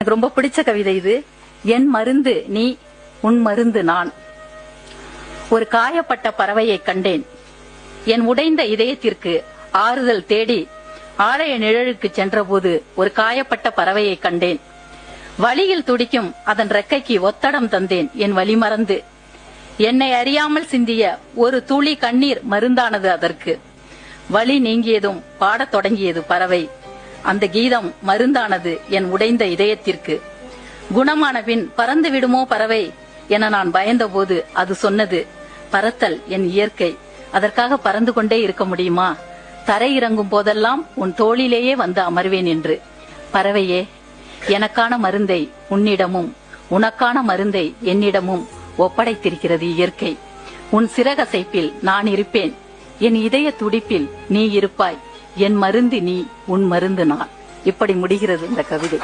எனக்கு ரொம்ப பிடிச்ச கவிதை இது. என் மருந்து நீ, உன் மருந்து நான். ஒரு காயப்பட்ட பறவையை கண்டேன். என் உடைந்த இதயத்திற்கு ஆறுதல் தேடி ஆலய நிழலுக்கு சென்றபோது ஒரு காயப்பட்ட பறவையை கண்டேன். வழியில் துடிக்கும் அதன் ரெக்கைக்கு ஒத்தடம் தந்தேன் என் வழி மறந்து. என்னை அறியாமல் சிந்திய ஒரு துளி கண்ணீர் மருந்தானது அதற்கு. வலி நீங்கியதும் பாடத் தொடங்கியது பறவை. அந்த கீதம் மருந்தானது என் உடைந்த இதயத்திற்கு. குணமான பின் பறந்து விடுமோ பறவை என நான் பயந்தபோது அது சொன்னது, பறத்தல் என் இயற்கை, அதற்காக பறந்து கொண்டே இருக்க முடியுமா? தரை இறங்கும் போதெல்லாம் உன் தோளிலேயே வந்து அமர்வேன் என்று. பறவையே, எனக்கான மருந்தை உன்னிடமும் உனக்கான மருந்தை என்னிடமும் ஒப்படைத்திருக்கிறது இயற்கை. உன் சிறகசைப்பில் நான் இருப்பேன், என் இதய துடிப்பில் நீ இருப்பாய். என் மருந்து நீ, உன் மருந்து நான். இப்படி முடிகிறது இந்த கவிதை.